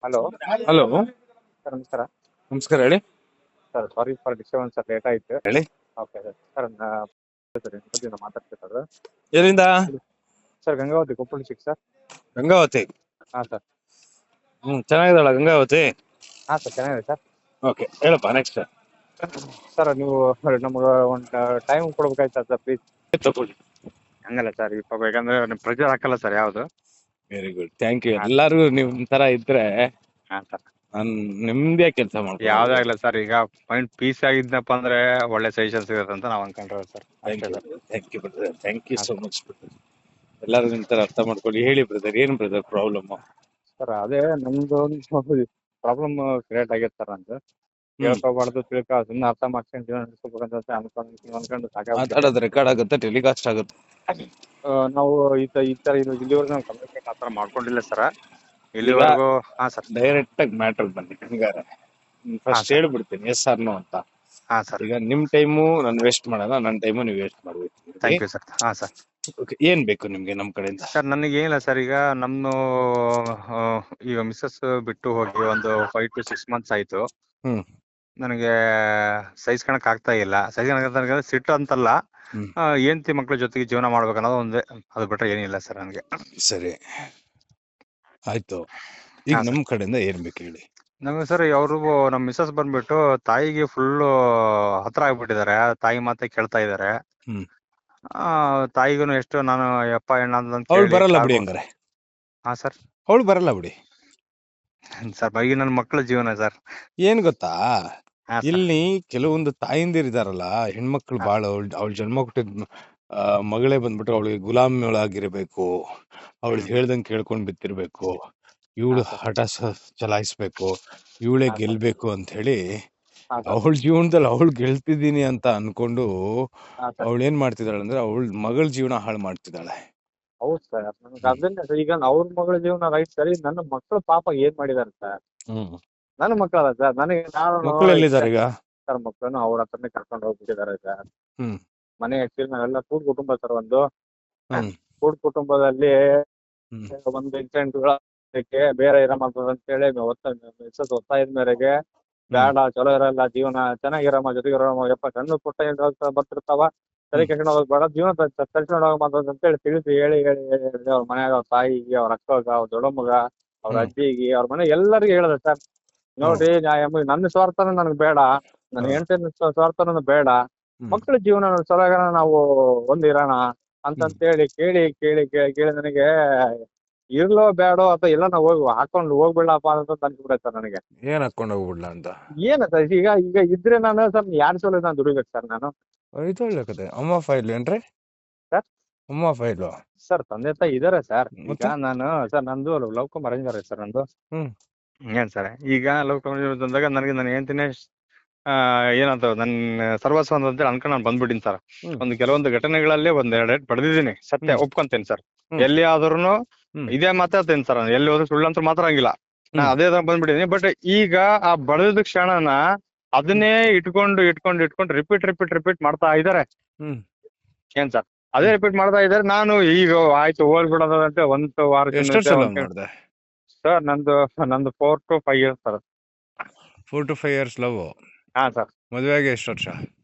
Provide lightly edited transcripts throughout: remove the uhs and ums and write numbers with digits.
Hello hello, sir, ನಮಸ್ಕಾರ. ನಮಸ್ಕಾರ. ಹೇಳಿ sir, sorry for disturbance sir, late ಆಯ್ತು. ಹೇಳಿ. Okay sir. ಸರ್ ಸರ್ ನಿಮ್ಮ ಬಗ್ಗೆ ನಾವು ಮಾತಾಡ್ತಿರೋದು. ಎಲ್ಲಿಂದ? Sir, Gangavathi Koppal district sir. Gangavathi. ಹಾಂ ಸರ್. ಚೆನ್ನಾಗಿದ್ದಾಳ ಗಂಗಾವತಿ? ಹಾಂ ಸರ್, ಚೆನ್ನಾಗಿದೆ ಸರ್. ಓಕೆ, ಹೇಳಪ್ಪ ನೆಕ್ಸ್ಟ್. ಸರ್, ನೀವು ನಮ್ಗೆ ಒಂದು ಟೈಮ್ ಕೊಡ್ಬೇಕಾಯ್ತಾ ಸರ್, ಪ್ಲೀಸ್? ತಗೊಳ್ಳಿ. ಹಂಗಲ್ಲ ಸರ್, ಈಗ ಬೇಕಂದ್ರೆ ಪ್ರೆಷರ್ ಹಾಕಲ್ಲ ಸರ್ ಯಾವುದು. Very good, thank you. ಹಾಂ ಎಲ್ಲಾರು ನಿಮ್ ತರ ಇದ್ರೆ ಹಾಂ ಸರ್. ನಾನು ನಿಮ್ದೇ ಕೆಲಸ ಮಾಡ್ಕೊಂಡು ಯಾವುದೇ ಆಗಲ್ಲ ಸರ್, ಈಗ ಮೈಂಡ್ ಪೀಸ್ ಆಗಿದ್ನಪ್ಪ ಅಂದ್ರೆ ಒಳ್ಳೆ ಸಜೆಷನ್ ಸಿಗುತ್ತೆ ಅಂತ ನಾವು ಅನ್ಕೊಂಡ್ರೆ ಸರ್. ಥ್ಯಾಂಕ್ ಅಷ್ಟೇ you, sir. Thank you brother, thank you ಹಾಂ ಸೋ ಸರ್. Much brother. ಎಲ್ಲಾರು ನಿಮ್ ತರ ಅರ್ಥ ಮಾಡ್ಕೊಳ್ಳಿ. ಹೇಳಿ ಬ್ರದರ್, ಏನ್ ಬ್ರದರ್ ಪ್ರಾಬ್ಲಮ್? ಸರ್, ಅದೇ ನಮ್ದು ಒಂದು ಪ್ರಾಬ್ಲಮ್ ಕ್ರಿಯೇಟ್ ಆಗೈತೆ ಸರ್ ನಂದು. ಹೇಳ್ಕೋಬಾರ್ದು, ಸುಮ್ಮನೆ ಅರ್ಥ ಮಾಡ್ಕೊಂಡು ಜೀವನ ನಡೆಸ್ಕೋಬೇಕಂತ ಅನ್ಕೊಂಡು ಸಾಕಾಗ್ಬಿಟ್ಟಿದೆ. ಮಾತಾಡೋದು ರೆಕಾರ್ಡ್ ಆಗುತ್ತೆ, ಟೆಲಿಕಾಸ್ಟ್ ಆಗುತ್ತೆ. ನಾವು ಈ ತರ ಇಲ್ಲಿವರೆಗೂ ನಾವು ಕಮ್ಯುನಿಕೇಟ್ ಆ ಥರ ಮಾಡ್ಕೊಂಡಿಲ್ಲ ಸರ್ ಈಗ ಇಲ್ಲಿವರೆಗೂ. ಹಾಂ ಸರ್. ಡೈರೆಕ್ಟ್ ಆಗಿ ಮ್ಯಾಟರ್ ಬನ್ನಿ. ಹಂಗಾರೆ ಹಾಂ ಫಸ್ಟ್ ಸರ್. ಹೇಳ್ಬಿಡ್ತೀನಿ ಎಸ್ ಆರ್ ನೋ ಅಂತ. ಹಾಂ ಸರ್. ಈಗ ನಿಮ್ ಟೈಮು ನಾನು ವೇಸ್ಟ್ ಮಾಡಲ್ಲ, ನನ್ನ ಟೈಮು ನೀವು ವೇಸ್ಟ್ ಮಾಡ್ಬೇಕು. Thank you sir. ಹಾಂ ಸರ್. ಓಕೆ, ಏನ್ ಬೇಕು ನಿಮ್ಗೆ ನಮ್ ಕಡೆಯಿಂದ? ಸರ್, ನನಗೇನಿಲ್ಲ ಸರ್, ಈಗ ನಮ್ಮ ಈಗ ಮಿಸ್ಸಸ್ ಬಿಟ್ಟು ಹೋಗಿ ಒಂದು 5 to 6 months ಆಯ್ತು. ಹ್ಮ್ ನನಗೆ ಸಹಿಸ್ಕೊಳಕ್ ಆಗ್ತಾ ಇಲ್ಲ. ಸಹಿಸ್ಕೊಳಕ್ ಸಿಟ್ಟು ಅಂತಲ್ಲ, ಹ್ಮ್ ಹೆಂಡತಿ ಮಕ್ಳ ಜೊತೆಗೆ ಜೀವನ ಮಾಡ್ಬೇಕನ್ನೋದು ಒಂದೇ, ಅದು ಬಿಟ್ರೆ ಏನಿಲ್ಲ ಸರ್ ನನಗೆ. ಸರಿ, ಆಯ್ತು. ಈಗ ಹಾಂ ಸರ್. ನಮ್ ಕಡೆಯಿಂದ ಏನ್ ಬೇಕು ಹೇಳಿ. ನಮಗೆ ಸರ್ ಅವರು ನಮ್ಮ ಮಿಸ್ಸಸ್ ಬಂದ್ಬಿಟ್ಟು ತಾಯಿಗೆ ಫುಲ್ ಹತ್ರ ಆಗ್ಬಿಟ್ಟಿದ್ದಾರೆ. ತಾಯಿ ಮಾತೆ ಕೇಳ್ತಾ ಇದ್ದಾರೆ. ಹ್ಮ್ ತಾಯಿಗೂ ಎಷ್ಟು ನಾನು ಯಪ್ಪ ಎಣ್ಣ ಅಂತ ಅವಳು ಕೇಳಿ ಬರಲ್ಲ ಬಿಡಿ ಹಂಗಾರೆ. ಹಾ ಸರ್. ಅವಳು ಬರಲ್ಲ ಬಿಡಿ. ಸರ್, ಬರೀ ನನ್ನ ಮಕ್ಕಳ ಜೀವನ ಸರ್. ಏನ್ ಗೊತ್ತಾ, ಹಾ ಸರ್. ಇಲ್ಲಿ ಕೆಲವೊಂದು ತಾಯಿಂದಿರ್ ಇದಾರಲ್ಲ, ಹೆಣ್ಮಕ್ಳು ಹಾ. ಬಾಳ ಅವಳು ಜನ್ಮ ಕೊಟ್ಟಿದ್ ಮಗಳೇ ಬಂದ್ಬಿಟ್ಟು ಅವಳಿಗೆ ಗುಲಾಮಿಗಳಾಗಿರ್ಬೇಕು, ಅವಳು ಹ್ಮ್. ಹೇಳ್ದಂಗೆ ಕೇಳ್ಕೊಂಡ್ ಬಿತ್ತಿರ್ಬೇಕು, ಇವಳು ಹಾ ಸರ್. ಹಠ ಚಲಾಯಿಸ್ಬೇಕು, ಇವಳೇ ಹಾ ಸರ್. ಗೆಲ್ಬೇಕು ಅಂತ ಹೇಳಿ ಹಾ ಸರ್. ಅವಳ ಜೀವನದಲ್ಲಿ ಅವಳು ಗೆಲ್ತಿದ್ದೀನಿ ಅಂತ ಅನ್ಕೊಂಡು ಹಾ ಸರ್. ಅವಳು ಏನ್ ಮಾಡ್ತಿದ್ದಾಳೆ ಅಂದ್ರೆ ಅವಳ ಮಗಳ ಜೀವನ ಹಾಳು ಮಾಡ್ತಿದ್ದಾಳೆ. ಹೌದು ಸರ್, ನನಗೆ ಹ್ಮ್ ಅದನ್ನೇ ಸರ್. ಈಗ ಅವ್ರ ಮಗಳ ಜೀವನ ರೈಟ್ ಸರಿ, ನನ್ನ ಮಕ್ಕಳು ಪಾಪ ಏನ್ ಮಾಡಿದಾರೆ ಸರ್? ಹ್ಮ್ ನನ್ನ ಮಕ್ಕಳಲ್ಲ ಸರ್, ನನಗೆ ನಾನು ಮಕ್ಳು ಎಲ್ಲಿದ್ದಾರೆ ಈಗ? ಸರ್, ಮಕ್ಕಳನ್ನು ಅವ್ರ ಹತ್ರನೇ ಕರ್ಕೊಂಡು ಹೋಗ್ಬಿಟ್ಟಿದ್ದಾರೆ ಸರ್. ಹ್ಮ್ ಮನೆ ಆಕ್ಚುಲಿ ನಾವೆಲ್ಲ ಕೂಡ್ ಕುಟುಂಬ ಸರ್. ಒಂದು ಹ್ಮ್ ಕೂಡ್ ಕುಟುಂಬದಲ್ಲಿ ಹ್ಮ್ ಒಂದು ಇನ್ಸಿಡೆಂಟ್ಗಳ ಬೇರೆ ಇರಮ್ಮ ಅಂತ ಹೇಳಿ ಮಿಸ್ಸಸ್ ಒತ್ತಾಯದ ಮೇರೆಗೆ, ಬೇಡ ಚಲೋ ಇರಲ್ಲ ಜೀವನ, ಚೆನ್ನಾಗಿರಮ್ಮ ಜೊತೆಗೆ ಇರೋಮ್ಮ, ಯಪ್ಪ ಸಣ್ಣ ಪುಟ್ಟ ಏನ್ ಬರ್ತಿರ್ತಾವ, ತಲೆ ಕೆಡ್ಕೊಂಡು ಹೋಗೋದು ಬೇಡ, ಜೀವನ ತರ್ಸ್ಕೊಂಡು ಹೋಗಮ್ಮ ಅಂತ ಹೇಳಿ ತಿಳಿಸಿ ಹೇಳಿ ಹೇಳಿ ಹೇಳಿ ಹೇಳಿ ಅವ್ರ ಮನ್ಯಾಗ ಅವ್ರ ತಾಯಿಗೆ, ಅವ್ರ ಅಕ್ಕಗ, ಅವ್ರ ದೊಡ್ಡಮ್ಮಗ, ಅವ್ರ ಅಜ್ಜಿಗೆ, ಅವ್ರ ಮನೆ ಎಲ್ಲರಿಗೂ ಹೇಳಿದೆ ಸರ್. ನೋಡ್ರಿ, ನನ್ನ ಸ್ವಾರ್ಥನೂ ನನಗೆ ಬೇಡ, ನನ್ನ ಹೆಂಡತಿ ಸ್ವಾರ್ಥನೂ ಬೇಡ, ಮಕ್ಕಳ ಜೀವನ ಸಲಗ ನಾವು ಒಂದಿರೋಣ ಅಂತಂತೇಳಿ ಕೇಳಿ ಕೇಳಿ ಕೇಳಿ ಕೇಳಿ ನನಗೆ ಇರ್ಲೋ ಬೇಡೋ ಅಥವಾ ಎಲ್ಲ ನಾವು ಹಾಕೊಂಡು ಹೋಗ್ಬಿಡಪ್ಪ ಅಂತ ಅನ್ಸ್ಬಿಡತ್ತೆ ಸರ್ ನನಗೆ. ಏನ್ ಹಾಕೊಂಡ್ ಹೋಗ್ಬಿಡ್ಲ ಅಂತ? ಏನ ಸರ್, ಈಗ ಈಗ ಇದ್ರೆ ನಾನು ಸರ್ ಯಾರ್ ಸಲ ನಾನು ದುಡಿಬೇಕು ಸರ್ ನಾನು? ಇದು ಒಳ್ಳೆ ಕತೆ. ಅಮ್ಮ ಫೈಲ್ ಏನ್ರಿ? ಸರ್, ಅಮ್ಮ ಫೈಲು ಸರ್ ತಂದೆ ತಾಯಿ ಇದಾರೆ ಸರ್. ಈಗ ಮತ್ತೆ ನಾನು ಸರ್, ನಂದು love come arrange marriage sir ನಂದು. ಹ್ಮ್ ಏನ್ ಸರ್, ಈಗ ಲವ್ ಕಮ್ ಅರೇಂಜ್ ಅಂದಾಗ ನನಗೆ ನನ್ನ ಹೆಂಡತಿನೇ ಏನಂತ ನನ್ನ ಸರ್ವಸ್ವ ಅಂತೇಳಿ ಅನ್ಕೊಂಡು ನಾನು ಬಂದ್ಬಿಟ್ಟಿನಿ ಸರ್. ಹ್ಮ್ ಕೆಲವೊಂದು ಘಟನೆಗಳಲ್ಲಿ ಒಂದೆರಡು ಬಡ್ದಿದ್ದೀನಿ, ಸತ್ಯ ಒಪ್ಕೊಂತೇನೆ ಸರ್. ಹ್ಮ್ ಎಲ್ಲಿ ಆದ್ರೂನು ಹ್ಮ್ ಇದೇ ಮಾತಾಡ್ತೇನೆ ಸರ್. ನಾನು ಎಲ್ಲಿ ಹೋದ್ರು ಸುಳ್ಳಂತೂ ಮಾತಾಡಂಗಿಲ್ಲ. ನಾ ಹ್ಮ್ ಅದೇ ತರ ಬಂದ್ಬಿಟ್ಟಿದ್ದೀನಿ. ಬಟ್ ಈಗ ಆ ಬಡದ ಕ್ಷಣನ ಅದನ್ನೇ ಇಟ್ಕೊಂಡು ಇಟ್ಕೊಂಡು ಇಟ್ಕೊಂಡು ರಿಪೀಟ್ ಮಾಡ್ತಾ ಇದಾರೆ. ಹ್ಮ್ ಏನ್ ಸರ್, ಅದೇ ರಿಪೀಟ್ ಮಾಡ್ತಾ ಇದಾರೆ. ನಾನು ಈಗ ಆಯ್ತು ಹೋಗ್ಬಿಡೋದಂತೆ ಒಂದು ವಾರದಿಂದ ಎಷ್ಟೊಂದು ಸಲ ಮಾಡ್ದೆ? ಸರ್, ನಂದು 4 to 5 years sir. 4 to 5 years love. ಹಾ ಸರ್. ಮದುವೆಗೆ ಎಷ್ಟು ವರ್ಷ?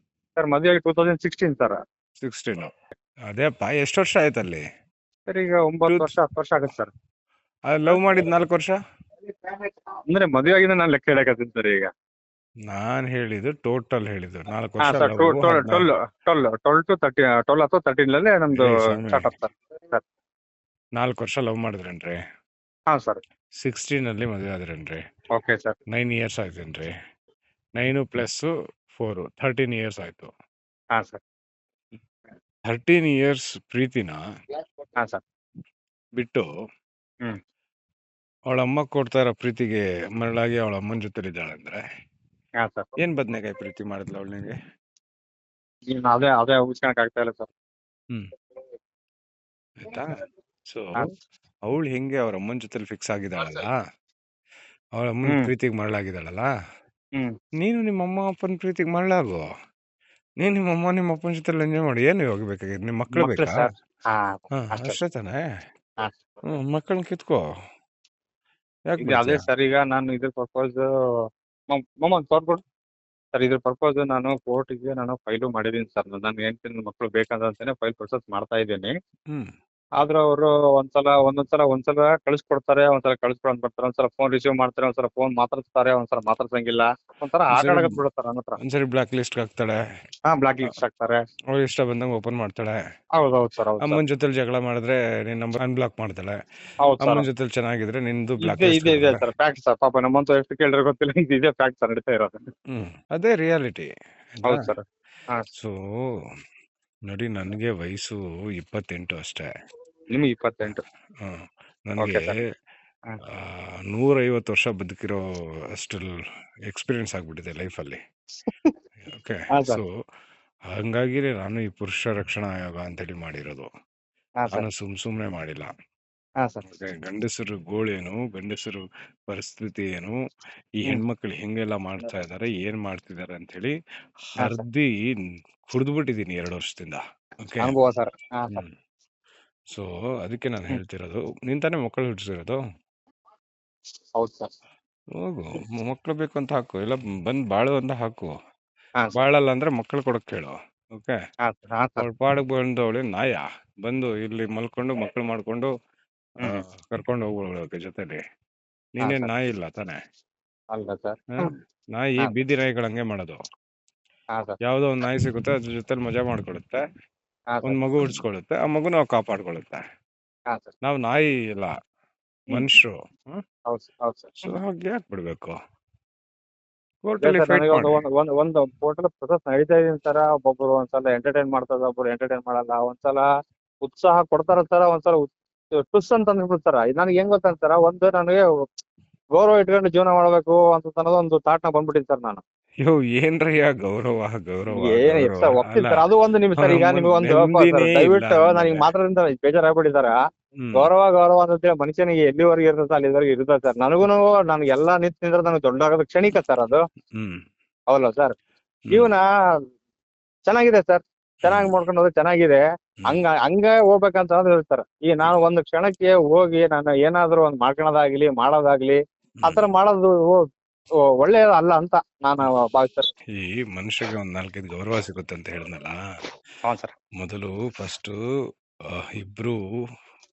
ಸರ್, ಮದುವೆ 2016 ಸರ್. 16. ಅದೇಪ್ಪ, ಎಷ್ಟು ವರ್ಷ ಆಯ್ತಲ್ಲಿ? ಸರ್, ಈಗ 9 ವರ್ಷ 10 ವರ್ಷ ಆಗುತ್ತೆ ಸರ್. ಲವ್ ಮಾಡಿದ್ 4 ವರ್ಷ? ಅಂದ್ರೆ ಮದುವೆ ಆಗಿದೆ ನಾನು ಲೆಕ್ಕ ಹೇಳಕತ್ತೀನಿ ಸರ್ ಈಗ. ನಾನ್ ಹೇಳಿದ್ದು ಟೋಟಲ್ ಹೇಳಿದ್ದು 4 ಹಾ ವರ್ಷ ಸರ್, ಲವ್. 12 to 13 ನಮ್ದು ಸ್ಟಾರ್ಟ್ ಅಪ್ ಸರ್. 4 ವರ್ಷ ಲವ್ ಮಾಡಿದ್ರೇನ್ರಿ? ಹಾ ಸರ್. 16 ಮದುವೆ ಆದ್ರೇನ್ರಿ? Okay sir. 9 years ಆಯ್ತೇನ್ರಿ? 9 + 4 13 years ಆಯ್ತು. ಹಾ ಸರ್. 13 years ಪ್ರೀತಿನ ಹಾ ಸರ್. ಬಿಟ್ಟು ಹ್ಮ್. ಅವಳ ಅಮ್ಮ ಕೊಡ್ತಾ ಇರೋ ಪ್ರೀತಿಗೆ ಮರಳಾಗಿ ಅವಳ ಅಮ್ಮನ ಜೊತೆ ಇದ್ದಾಳೆ ಅಂದ್ರೆ ಹಾ ಸರ್. ಏನ್ ಬದ್ನೆಕಾಯಿ ಪ್ರೀತಿ ಮಾಡಿದ್ಲ ಅವಳು ನಿಂಗೆ? ಇನ್ನು ಅದೇ ಊಹಿಸ್ಕೊಳಕ್ ಆಗ್ತಾ ಇಲ್ಲ ಸರ್. ಹ್ಮ್ ಆಯ್ತಾ? ಸೊ ಹಾ. ಅವಳು ಹೆಂಗೆ ಅವ್ರ ಅಮ್ಮನ ಜೊತೆಲಿ ಫಿಕ್ಸ್ ಆಗಿದ್ದಾಳಲ್ಲ, ಅವಳ ಅಮ್ಮನ ಪ್ರೀತಿಗೆ ಮರಳಾಗಿದ್ದಾಳಲ್ಲ, ನೀನು ನಿಮ್ಮ ಅಮ್ಮ ಅಪ್ಪನ ಪ್ರೀತಿಗೆ ಮರಳಾಗು. ನೀನ್ ನಿಮ್ಮ ಅಮ್ಮ ನಿಮ್ಮ ಅಪ್ಪನ ಜೊತೆ ಎಂಜಾಯ್ ಮಾಡಿ. ಏನು ಇವಾಗ ಬೇಕಾಗಿತ್ತು? ನಿಮ್ ಮಕ್ಳು ಬೇಕಾ? ಸರ್. ಹಾ ಅಷ್ಟೇ ತಾನೇ? ಹಾ. ಮಕ್ಕಳನ್ನ ಕಿತ್ಕೋ. ಯಾಕೆ ಈಗ ಅದೇ ಬಿಡ್ತೀಯಾ? ಸರ್, ಈಗ ನಾನು ಇದ್ರ ಪರ್ಪಸ್ ಮಮ್ಮ ಕೊಟ್ಬಿಡು ಸರ್. ಇದ್ರ ಪರ್ಪಸ್ ನಾನು ಕೋರ್ಟಿಗೆ ಫೈಲು ಮಾಡಿದೀನಿ ಸರ್. ನನ್ನ ಹೆಂಡತಿ ಮಕ್ಕಳು ಬೇಕಂತಾನೆ ಫೈಲ್ ಪ್ರೊಸೆಸ್ ಮಾಡ್ತಾ ಇದ್ದೀನಿ. ಹ್ಮ್ ಆದ್ರೆ ಅವರು ಒಂದ್ಸಲ ಕಳಿಸ್ಕೊಡ್ತಾರೆ, ಒಂದ್ಸಲ ಕಳಿಸ್ಕೊಡಂತ ಬರ್ತಾರೆ, ಒಂದ್ಸಲ ಫೋನ್ ರಿಸೀವ್ ಮಾಡ್ತಾರೆ, ಒಂದ್ಸಲ ಫೋನ್ ಮಾತಾಡ್ತಾರೆ, ಒಂದ್ಸಲ ಮಾತಾಡ್ಸಂಗಿಲ್ಲ. ಒಂಥರ ಆಟ ಒಂದ್ಸರಿ ಆಡಕತ್ ಬಿಡುತ್ತಾರೆ ನನ್ನ ಹತ್ರ. ಒಂದ್ಸರಿ ಬ್ಲಾಕ್ ಲಿಸ್ಟ್ ಹಾಕ್ತಾಳೆ, ಬ್ಲಾಕ್ ಲಿಸ್ಟ್ ಹಾಕ್ತಾರೆ. ಅವ್ಳು ಇಷ್ಟ ಬಂದಂಗೆ ಓಪನ್ ಮಾಡ್ತಾಳೆ. ಹೌದೌದು ಸರ್, ಹೌದು ಸರ್, ಅಮ್ಮನ ಜೊತೆಲಿ ಜಗಳ ಮಾಡಿದ್ರೆ ನಿನ್ನ ನಂಬರ್ ಅನ್ಬ್ಲಾಕ್ ಮಾಡ್ತಾಳೆ. ಹೌದು ಸರ್. ಅಮ್ಮನ ಜೊತೆಲಿ ಚೆನ್ನಾಗಿದ್ರೆ ನಿಂದು ಬ್ಲಾಕ್ ಇದೇ ಲಿಸ್ಟ್ ಇದೇ ಇದೆ ಹಾಕ್ತಾಳೆ. Sir, fact sir. ಪಾಪ ನಮ್ಮಂತ ಎಷ್ಟು ಕೇಳಿದ್ರೆ ಗೊತ್ತಿಲ್ಲ, ಇದೇ ಫ್ಯಾಕ್ಟ್ ಸರ್ ನಡೀತಾ ಇರೋದು. ಅದೇ ರಿಯಾಲಿಟಿ ಆಯ್ತಾ. ಹೌದು ಸರ್. ಹಾ, ಸೊ ನೋಡಿ, ನನಗೆ ವಯಸ್ಸು 28 ಅಷ್ಟೇ. ನಿಮ್ಗೆ 28. ನನಗೆ ಓಕೆ ಸರ್. ಹಾ, 150 ವರ್ಷ ಬದುಕಿರೋ ಅಷ್ಟು ಎಕ್ಸ್ಪೀರಿಯನ್ಸ್ ಆಗ್ಬಿಟ್ಟಿದೆ ಲೈಫಲ್ಲಿ. ಓಕೆ. ಹಾ ಸರ್. ಸೊ ಹಂಗಾಗಿ ನಾನು ಈ ಪುರುಷ ರಕ್ಷಣಾ ಆಯೋಗ ಅಂತೇಳಿ ಮಾಡಿರೋದು. ಹಾ ಸರ್. ನಾನು ಸುಮ್ಮನೆ ಮಾಡಿಲ್ಲ. ಹಾ ಸರ್. ಓಕೆ, ಗಂಡಸರು ಗೋಳೇನು, ಗಂಡಸರು ಪರಿಸ್ಥಿತಿ ಏನು, ಈ ಹ್ಮ್. ಹೆಣ್ಮಕ್ಳು ಹೆಂಗೆಲ್ಲ ಮಾಡ್ತಾ ಇದ್ದಾರೆ, ಏನ್ ಮಾಡ್ತಿದ್ದಾರೆ ಅಂತ ಹೇಳಿ ಹಾ ಸರ್. ಹರ್ದಿ ಕುಡಿದ್ಬಿಟ್ಟಿದೀನಿ 2 ವರ್ಷದಿಂದ. ಓಕೆ. ಅನುಭವ ಸರ್. ಹಾ ಸರ್. ಸೊ ಅದಕ್ಕೆ ನಾನು ಹ್ಮ್. ಹೇಳ್ತಿರೋದು, ನೀನ್ ತಾನೇ ಮಕ್ಕಳು ಹುಟ್ಟಿಸಿರೋದು, ಹೌದು ಸರ್. ಹೋಗು ಮಕ್ಳು ಬೇಕು ಅಂತ ಹಾಕು, ಇಲ್ಲ ಬಂದ್ ಬಾಳು ಅಂತ ಹಾಕು. ಹಾ ಸರ್. ಬಾಳಲ್ಲ ಅಂದ್ರೆ ಮಕ್ಳು ಕೊಡಕ್ ಕೇಳು. ಓಕೆ. ಹಾ ಸರ್. ಹಾ ಸರ್. ಅವಳ ಪಾಡಿಗೆ ಬಂದವಳೆ ನಾಯ ಬಂದು ಇಲ್ಲಿ ಮಲ್ಕೊಂಡು ಮಕ್ಳು ಮಾಡ್ಕೊಂಡು ಹ್ಮ್. ಕರ್ಕೊಂಡು ಹೋಗ್ಬಿಡೋಕೆ ಜೊತೆಲಿ. ಹಾ ನೀನೇನ್ ಸರ್. ನಾಯಿ ಇಲ್ಲ ತಾನೆ? ಅಲ್ಲ ಸರ್. ನಾಯಿ ಹಾ ಬೀದಿ ನಾಯಿಗಳು ಹಂಗೆ ಮಾಡೋದು. ಹಾ ಸರ್. ಯಾವ್ದೋ ಒಂದ್ ನಾಯಿ ಸಿಗುತ್ತೆ, ಅದ್ರ ಜೊತೆಲಿ ಮಜಾ ಮಾಡ್ಕೊಳುತ್ತೆ, ಹಾ ಒಂದ್ ಸರ್. ಮಗು ಉಡ್ಸ್ಕೊಳುತ್ತೆ, ಆ ಮಗು ನಾವು ಕಾಪಾಡ್ಕೊಳುತ್ತೆ. ಹಾ ಸರ್. ನಾವು ನಾಯಿ ಇಲ್ಲ, ಮನುಷ್ಯರು. ಹೌದು ಸರ್. ಹೌದು ಸರ್. ಸೊ ಹಾಗೆ ಯಾಕೆ ಬಿಡ್ಬೇಕು? ಅದೇ ಕೋರ್ಟಲ್ಲಿ ಸರ್, ಫೈಟ್ ನನಗೆ ಒಂದು ಮಾಡಿ. ಒಂದು ಪೋರ್ಟಲ್ ಪ್ರೊಸೆಸ್ ನಡೀತಾ ಇದೀನಿ ಸರ್. ಒಬ್ಬೊಬ್ರು ಒಂದ್ಸಲ ಎಂಟರ್ಟೈನ್ ಮಾಡ್ತಾರೆ, ಒಬ್ಬರು ಎಂಟರ್ಟೈನ್ ಮಾಡಲ್ಲ. ಒಂದ್ಸಲ ಉತ್ಸಾಹ ಕೊಡ್ತಾರ ಸರ್, ಒಂದ್ಸಲ ಟುಸ್ ಅಂತ ಅಂದ್ಬಿಡ್ತಾರ. ನನಗೆ ಹೆಂಗ್ ಗೊತ್ತಂತಾರ, ಒಂದು ನನಗೆ ಗೌರವ ಇಟ್ಕೊಂಡು ಜೀವನ ಮಾಡ್ಬೇಕು ಅಂತ ಅನ್ನೋದು ಒಂದು ಥಾಟ್ನ ಬಂದ್ಬಿಟ್ಟಿನಿ ಸರ್ ನಾನು. ಅಯ್ಯೋ, ಏನ್ರಯ್ಯ ಗೌರವ ಗೌರವ ಏನ್ ಗೌರವ ಸರ್, ಅಲ್ಲ. ಒಪ್ತೀನಿ ಸರ್. ಅದು ಒಂದು ನಿಮಿಷ ಸರ್. ಈಗ ನಿಮಗೆ ಒಂದು ಸರ್, ನೆಮ್ಮದಿನೇ ಇಲ್ಲ ದಯವಿಟ್ಟು ನನಗೆ ಅಂದ್ಮೇಲೆ. ಮಾತಾಡೋದ್ರಿಂದ ಬೇಜಾರಾಗ್ಬಿಟ್ಟಿದಾರ. ಗೌರವ ಅಂತೇಳಿ ಮನುಷ್ಯನಿಗೆ ಎಲ್ಲಿವರೆಗೆ ಇರ್ತದೆ ಅಲ್ಲಿವರೆಗೆ ಇರ್ತದೆ ಸರ್. ನನ್ಗೆಲ್ಲಾ ನಿಂತಿದ್ರೆ ನನಗೆ ದೊಡ್ಡಾಗೋದು ಕ್ಷಣಿಕ ಸರ್ ಅದು. ಹೌದಲ್ಲ ಸರ್? ಜೀವನ ಚೆನ್ನಾಗಿದೆ ಸರ್, ಚೆನ್ನಾಗಿ ಮಾಡ್ಕೊಂಡು ಹೋದ್ರೆ ಚೆನ್ನಾಗಿದೆ. ಹಂಗ ಹೋಗ್ಬೇಕಂತ ಹೇಳ್ತಾರೆ. ಈಗ ನಾನು ಒಂದು ಕ್ಷಣಕ್ಕೆ ಹೋಗಿ ನಾನು ಏನಾದ್ರು ಒಂದ್ ಮಾಡ್ಕೊಳೋದಾಗ್ಲಿ ಮಾಡೋದಾಗ್ಲಿ ಆತರ ಮಾಡೋದು ಒಳ್ಳೆಯದು ಅಲ್ಲ ಅಂತ ನಾನು ಭಾವಿಸ್ತಾರೆ. ಈ ಮನುಷ್ಯಗೆ ಒಂದ್ 4-5 ಗೌರವ ಸಿಗುತ್ತೆ ಅಂತ ಹೇಳಿದ್ನಲ್ಲ. ಹೌದು ಸರ್. ಮೊದಲು ಫಸ್ಟ್ ಇಬ್ರು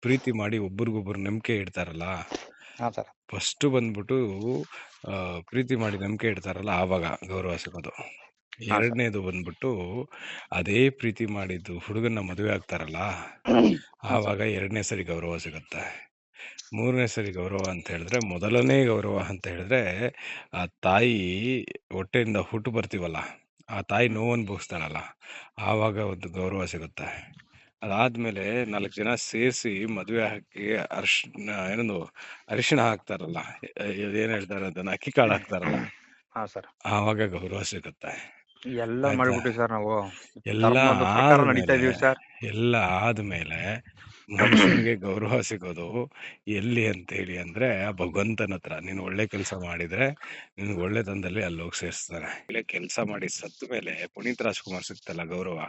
ಪ್ರೀತಿ ಮಾಡಿ ಒಬ್ರಿಗೊಬ್ರು ನಂಬಿಕೆ ಇಡ್ತಾರಲ್ಲ, ಹಾ ಸರ್. ಫಸ್ಟ್ ಬಂದ್ಬಿಟ್ಟು ಪ್ರೀತಿ ಮಾಡಿ ನಂಬಿಕೆ ಇಡ್ತಾರಲ್ಲ, ಆವಾಗ ಗೌರವ ಸಿಗೋದು. ಎರಡನೇದು ಬಂದ್ಬಿಟ್ಟು ಅದೇ ಪ್ರೀತಿ ಮಾಡಿದ್ದು ಹುಡುಗನ್ನ ಮದುವೆ ಆಗ್ತಾರಲ್ಲ, ಆವಾಗ 2ನೇ ಸರಿ ಗೌರವ ಸಿಗುತ್ತೆ. 3ನೇ ಸರಿ ಗೌರವ ಅಂತ ಹೇಳಿದ್ರೆ, ಮೊದಲನೇ ಗೌರವ ಅಂತ ಹೇಳಿದ್ರೆ ಆ ತಾಯಿ ಹೊಟ್ಟೆಯಿಂದ ಹುಟ್ಟು ಬರ್ತೀವಲ್ಲ, ಆ ತಾಯಿ ನೋವು ಅನುಭವಿಸ್ತಾಳಲ್ಲ, ಆವಾಗ ಒಂದು ಗೌರವ ಸಿಗುತ್ತೆ. ಅದಾದ್ಮೇಲೆ 4 ಜನ ಸೇರಿಸಿ ಮದುವೆ ಹಾಕಿ ಅರಿಶಿಣ ಹಾಕ್ತಾರಲ್ಲ, ಏನ್ ಹೇಳ್ತಾರೆ ಅದನ್ನ, ಅಕ್ಕಿ ಕಾಳು ಹಾಕ್ತಾರಲ್ಲ, ಹಾ ಸರ್. ಆವಾಗ ಗೌರವ ಸಿಗುತ್ತೆ. ಎಲ್ಲ ಆಯ್ತಾ? ಮಾಡ್ಬಿಟ್ಟಿ ಸರ್ ನಾವು. ಎಲ್ಲ ಧರ್ಮದ ಪ್ರಕಾರ ನಡೀತಾ ಇದೀವಿ ಸರ್. ಎಲ್ಲ ಆದ್ಮೇಲೆ ಮನುಷ್ಯನಿಗೆ ಗೌರವ ಸಿಗೋದು ಎಲ್ಲಿ ಅಂತ ಹೇಳಿ ಅಂದ್ರೆ, ಆ ಭಗವಂತನ ಹತ್ರ. ನೀನು ಒಳ್ಳೆ ಕೆಲಸ ಮಾಡಿದ್ರೆ ನಿನ್ಗೆ ಒಳ್ಳೆ ತಂದಲ್ಲಿ ಅಲ್ಲಿ ಹೋಗಿ ಸೇರಿಸ್ತಾನೆ. ಒಳ್ಳೆ ಕೆಲಸ ಮಾಡಿ ಸತ್ತ ಮೇಲೆ ಪುನೀತ್ ರಾಜ್ಕುಮಾರ್ ಸಿಗ್ತಲ್ಲ ಗೌರವ,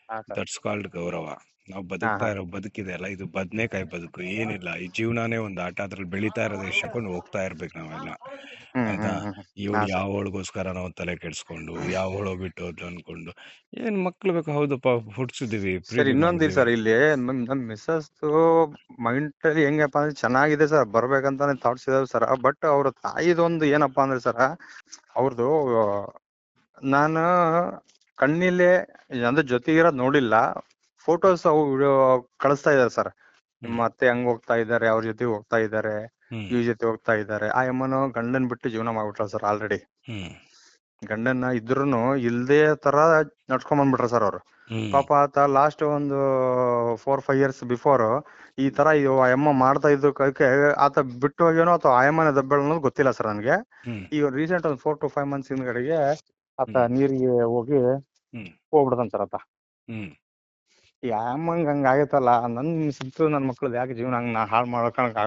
ಹಾ ಸರ್. ದಟ್ಸ್ ಕಾಲ್ಡ್ ಗೌರವ. ನಾವು ಬದುಕ್ತಾ ಇರೋ ಬದುಕಿದೆ ಅಲ್ಲ, ಇದು ಬದ್ನೇಕಾಯಿ ಬದುಕು, ಏನಿಲ್ಲ. ಈ ಜೀವನಾನೇ ಒಂದು ಆಟ, ಅದ್ರಲ್ಲಿ ಬೆಳೀತಾ ಇರೋದೇ ಇಷ್ಟಕೊಂಡು ಹೋಗ್ತಾ ಇರ್ಬೇಕು ನಾವೆಲ್ಲ. ಆಯ್ತಾ? ಇವಳು ಯಾವಳಿಗೋಸ್ಕರ ನಾವು ತಲೆ ಕೆಡಿಸ್ಕೊಂಡು, ಯಾವಳೋ ಬಿಟ್ಟು ಅನ್ಕೊಂಡು ಏನ್ ಮಕ್ಳು ಬೇಕು? ಹೌದಪ್ಪ, ಹುಡ್ಸಿದೀವಿ, ಸರ್, ಪ್ರೀತಿ ಇನ್ನೊಂದಿ ಮಾಡಿದೀವಿ. ಸರ್, ಇಲ್ಲಿ ನಮ್ ಮಿಸ್ಸಸ್ ಮೈಂಡ್ ಅಲ್ಲಿ ಹೆಂಗಪ್ಪ ಅಂದ್ರೆ ಚೆನ್ನಾಗಿದೆ ಸರ್, ಬರ್ಬೇಕಂತಾನೆ ಥಾಟ್ಸ್ ಇದಾವೆ ಸರ್. ಬಟ್ ಅವ್ರ ತಾಯಿದೊಂದು ಏನಪ್ಪಾ ಅಂದ್ರೆ ಸರ್, ಅವ್ರದ್ದು ನಾನು ಕಣ್ಣಿಲೆ ಅಂದ್ರೆ ಜೊತೆಗಿರೋದ್ ನೋಡಿಲ್ಲ, ಫೋಟೋಸ್ ಅವು ವಿಡಿಯೋ ಕಳಿಸ್ತಾ ಇದಾರೆ ಸರ್. ನಿಮ್ಮ ಅತ್ತೆ ಹಂಗ್ ಹೋಗ್ತಾ ಇದಾರೆ, ಅವ್ರ ಜೊತೆ ಹೋಗ್ತಾ ಇದಾರೆ, ಇವ್ರ ಜೊತೆ ಹೋಗ್ತಾ ಇದಾರೆ. ಆ ಅಮ್ಮನು ಗಂಡನ್ ಬಿಟ್ಟು ಜೀವನ ಮಾಡ್ಬಿಟ್ರ ಸರ್ ಆಲ್ರೆಡಿ. ಗಂಡನ್ನ ಇದ್ರುನು ಇಲ್ದೇ ತರ ನಡ್ಸ್ಕೊಂಡ್ ಬಂದ್ಬಿಟ್ರ ಸರ್ ಅವ್ರು. ಪಾಪ ಆತ ಲಾಸ್ಟ್ ಒಂದು 4-5 years ಬಿಫೋರ್ ಈ ತರ ಆ ಅಮ್ಮ ಮಾಡ್ತಾ ಇದ್ದು ಆತ ಬಿಟ್ಟು ಹೋಗ್ಯಾನೋ ಅಥವಾ ಆಯಮ್ಮನ ದಬ್ಬಳ ಅನ್ನೋದು ಗೊತ್ತಿಲ್ಲ ಸರ್ ನನ್ಗೆ. ಈಗ ರೀಸೆಂಟ್ ಒಂದು 4 to 5 months ಹಿಂದ್ಗಡೆಗೆ ಆತ ನೀರಿಗೆ ಹೋಗಿ ಹೋಗ್ಬಿಡ್ತಾನ ಸರ್ ಆತ. ಈ ಆಯಮ್ಮಂಗ್ ಹಂಗ ಆಗೈತಲ್ಲ, ನನ್ ಮಕ್ಳದ್ ಯಾಕೆ ಜೀವನ ಹಂಗ ಹಾಳು ಮಾಡ್ಕೊಂಡ್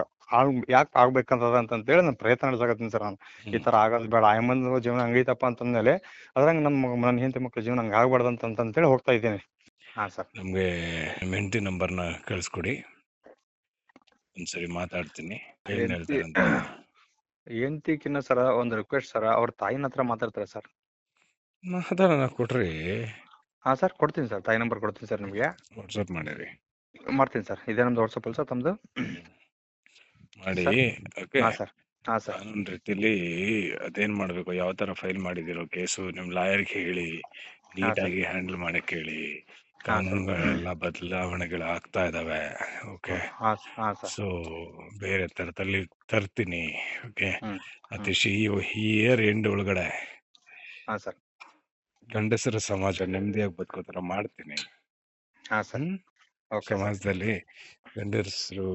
ಯಾಕೆ ಆಗ್ಬೇಕಂತದ ಅಂತೇಳಿ ನಾನು ಪ್ರಯತ್ನ ನಡೆಸಕತ್ತೀನಿ ಸರ್. ನಾನು ಈ ತರ ಆಗೋದ್ ಬೇಡ, ಆಯಮ್ಮನ್ ಜೀವನ ಹಂಗೈತಪ್ಪ ಅಂತಂದ್ಮೇಲೆ ಅದ್ರಂಗ ನನ್ನ ಹೆಂಡತಿ ಮಕ್ಳ ಜೀವನ ಹಂಗ ಆಗ್ಬಾರ್ದಂತೇಳಿ ಹೋಗ್ತಾ ಇದ್ದೀನಿ. ಹಾ ಸರ್. ನಮ್ಗೆ ನಿಮ್ಮ ಹೆಂಡತಿ ನಂಬರ್ನ ಕಳಿಸ್ಕೊಡಿ, ಒಂದ್ಸರಿ ಮಾತಾಡ್ತೀನಿ, ಏನ್ ಹೇಳ್ತಾರೆ ಅಂತ. ಹೆಂಡ್ತಿಕಿನ್ನ ಸರ್ ಒಂದು ರಿಕ್ವೆಸ್ಟ್ ಸರ್, ಅವ್ರ ತಾಯಿನ ಹತ್ರ ಮಾತಾಡ್ತಾರೆ ಸರ್. ಮಾತಾಡೋಣ ಕೊಡ್ರಿ. ಹಾಂ ಸರ್, ಕೊಡ್ತೀನಿ ಸರ್, ತಾಯಿ ನಂಬರ್ ಕೊಡ್ತೀನಿ ಸರ್ ನಿಮಗೆ. ವಾಟ್ಸಪ್ ಮಾಡಿರಿ. ಮಾಡ್ತೀನಿ ಸರ್, ಇದೇ ನಮ್ದು ವಾಟ್ಸಪ್ ಅಲ್ಲ ಸರ್ ತಮ್ಮದು ಮಾಡಿ. ಸರ್? ಓಕೆ. ಹಾಂ ಸರ್, ಹಾಂ ಸರ್. ಕಾನೂನು ರೀತಿಲಿ ಅದೇನ್ ಮಾಡ್ಬೇಕು, ಯಾವ ತರ ಫೈಲ್ ಮಾಡಿದಿರೋ ಕೇಸು ನಿಮ್ ಲಾಯರ್ಗೆ ಹೇಳಿ, ಹಾಂ ಸರ್, ನೀಟಾಗಿ ಹ್ಯಾಂಡಲ್ ಮಾಡಕ್ ಹೇಳಿ. ಹಾಂ ಸರ್. ಕಾನೂನುಗಳೆಲ್ಲ ಬದಲಾವಣೆಗಳು ಆಗ್ತಾ ಇದಾವೆ. ಓಕೆ. ಹಾಂ ಹಾಂ ಸರ್. ಸೊ ಬೇರೆ ತರದಲ್ಲಿ ತರ್ತೀನಿ. ಓಕೆ. ಹ್ಞೂ ಹ್ಞೂ ಅತಿಶ್ ಈ ಇಯರ್ ಎಂಡ್ ಒಳಗಡೆ ಹಾಂ ಸರ್. ಗಂಡಸರ ಸಮಾಜ ನೆಮ್ಮದಿಯಾಗಿ ಬದುಕೋ ತರ ಮಾಡ್ತೀನಿ. ಹಾಂ ಸರ್. ಹ್ಮ್ ಓಕೆ ಸರ್. ಸಮಾಜದಲ್ಲಿ ಗಂಡಸರು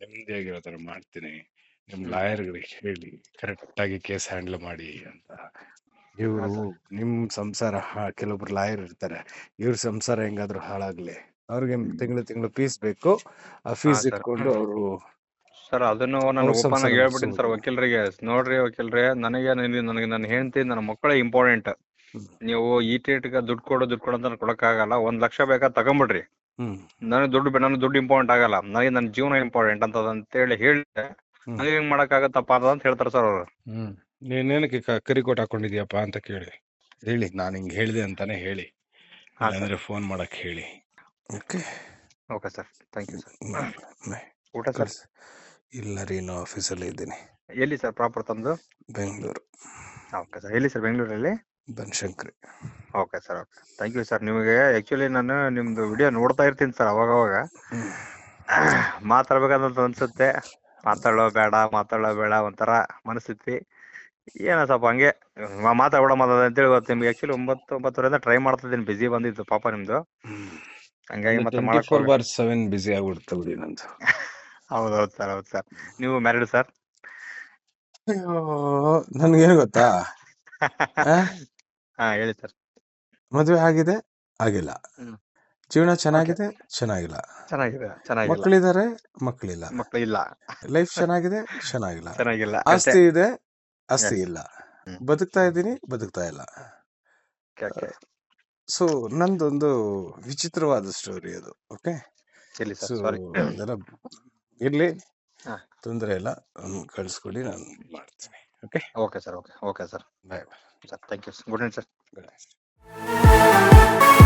ನೆಮ್ಮದಿಯಾಗಿರೋ ತರ ಮಾಡ್ತೀನಿ. ನಿಮ್ ಹ್ಞೂ ಲಾಯರ್ಗಳಿಗೆ ಹೇಳಿ ಕರೆಕ್ಟ್ ಆಗಿ ಕೇಸ್ ಹ್ಯಾಂಡಲ್ ಮಾಡಿ ಅಂತ. ಇವರು ಹಾಂ ಸರ್. ನಿಮ್ ಸಂಸಾರ ಕೆಲವೊಬ್ರು ಲಾಯರ್ ಇರ್ತಾರೆ, ಇವ್ರ ಸಂಸಾರ ಹೆಂಗಾದ್ರೂ ಹಾಳಾಗ್ಲಿ, ಅವ್ರಿಗೆ ತಿಂಗಳು ಫೀಸ್ ಬೇಕು. ಆ ಹಾಂ ಫೀಸ್ ಸರ್. ಇಟ್ಕೊಂಡು ಅವರು ಸರ್ ಅದನ್ನು ನಾನು ಅವ್ರ ಓಪನ್ ಸಂಸಾರ ಆಗಿ ಹೇಳ್ಬಿಟ್ಟಿನಿ ಸರ್ ನಡೆಸ್ಬೋದು. ವಕೀಲರಿಗೆ. ನೋಡ್ರಿ ವಕೀಲರೇ, ನನಗೆ ನನ್ನ ಹೆಂಡತಿ ನನ್ನ ಮಕ್ಕಳೇ ಇಂಪಾರ್ಟೆಂಟ್. ಹ್ಮ್ ನೀವು ಈ ಟೇಟ್ಗೆ ದುಡ್ಡು ಕೊಡು ಅಂತ ಕೊಡಕ್ಕಾಗಲ್ಲ. 1,00,000 ಬೇಕಾ ತಗೊಂಬಿಡ್ರಿ, ಹ್ಮ್ ನನಗೆ ದುಡ್ಡು ಇಂಪಾರ್ಟೆಂಟ್ ಆಗಲ್ಲ, ನನಗೆ ನನ್ನ ಜೀವನ ಇಂಪಾರ್ಟೆಂಟ್ ಅಂತೇಳಿ ಹೇಳಿದ್ರೆ ಹ್ಮ್ ನನಗೆ ಹೆಂಗ್ ಮಾಡಕ್ಕಾಗತ್ತಪ್ಪ ಅಂತ ಹೇಳ್ತಾರೆ ಸರ್ ಅವರು. ಹ್ಮ್ ನೀನೇನಕ್ಕೆ ಕರಿಕೋಟ್ ಹಾಕೊಂಡಿದ್ಯಪ್ಪ ಅಂತ ಕೇಳಿ, ಹೇಳಿ ನಾನು ಹಿಂಗ್ ಹೇಳಿದೆ ಅಂತಾನೆ ಹೇಳಿ, ಹಾಂ ಸರ್. ಇಲ್ಲಾಂದ್ರೆ ಫೋನ್ ಮಾಡಕ್ ಹೇಳಿ. Okay. Okay sir, thank you sir. Bye. ಊಟ ಸರ್? ಇಲ್ಲ ರೀ, ನೋ ಆಫೀಸಲ್ಲಿ ಇದ್ದೀನಿ. ಎಲ್ಲಿ ಸರ್ ಪ್ರಾಪರ್ ತಮ್ಮದು? Bengaluru okay sir. ಎಲ್ಲಿ ಸರ್ ಬೆಂಗಳೂರಲ್ಲಿ? Banashankari. Okay sir. Okay, thank you sir. ನಿಮಗೆ ಆ್ಯಕ್ಚುಲಿ ನಾನು ನಿಮ್ಮದು ವಿಡಿಯೋ ನೋಡ್ತಾ ಇರ್ತೀನಿ ಸರ್ ಅವಾಗ. ಮಾತಾಡ್ಬೇಕಂತ ಅನ್ಸುತ್ತೆ, ಮಾತಾಡೋ ಬೇಡ ಒಂಥರ ಮನಸ್ಥಿತಿ ಏನೋ ಸ್ವಲ್ಪ ಹಂಗೆ ಮಾತಾಡ ಅಂತೇಳಿ ಇವತ್ತು ನಿಮ್ಗೆ ಆ್ಯಕ್ಚುಲಿ 9-9:30 ಟ್ರೈ ಮಾಡ್ತಾ ಇದ್ದೀನಿ. ಬಿಸಿ ಬಂದಿತ್ತು ಪಾಪ ನಿಮ್ಮದು, ಹಂಗಾಗಿ ಮತ್ತೆ ಮಾಡಕ್ 24/7 ಬಿಸಿ ಆಗ್ಬಿಡುತ್ತೆ ಬಿಡಿ ನಂದು. ಹೌದು ಸರ್. ನೀವು ಮ್ಯಾರಿಡ್ ಸರ್? ಅಯ್ಯೋ, ನನ್ಗೇನು ಗೊತ್ತಾ, ಹಾ ಹೇಳಿ ಸರ್. ಮದುವೆ ಆಗಿದೆ, ಆಗಿಲ್ಲ. ಹ್ಮ್. ಜೀವನ ಓಕೆ, ಚೆನ್ನಾಗಿದೆ, ಚೆನ್ನಾಗಿಲ್ಲ. ಚೆನ್ನಾಗಿಲ್ಲ. ಮಕ್ಕಳಿದ್ದಾರೆ, ಮಕ್ಕಳಿಲ್ಲ. ಮಕ್ಕಳು ಇಲ್ಲ. ಲೈಫ್ ಚೆನ್ನಾಗಿದೆ, ಚೆನ್ನಾಗಿಲ್ಲ. ಚೆನ್ನಾಗಿಲ್ಲ. ಆಸ್ತಿ ಇದೆ, ಆಸ್ತಿ Yes. ಇಲ್ಲ. ಹ್ಮ್. ಬದುಕ್ತಾ ಇದ್ದೀನಿ, ಬದುಕ್ತಾ ಇಲ್ಲ. ಓಕೆ. ಸೊ ನಂದೊಂದು ವಿಚಿತ್ರವಾದ ಸ್ಟೋರಿ ಅದು. ಓಕೆ. ಹೇಳಿ ಸರ್, ಸೊ ಸಾರಿ. ಅದೆಲ್ಲ ಇರ್ಲಿ, ಹಾ. ತೊಂದರೆ ಇಲ್ಲ. ಕಳಿಸ್ಕೊಡಿ, ನಾನು ಮಾಡ್ತೀನಿ. Okay. Okay sir. Okay sir. Bye. Sir thank you. Good night sir. Bye.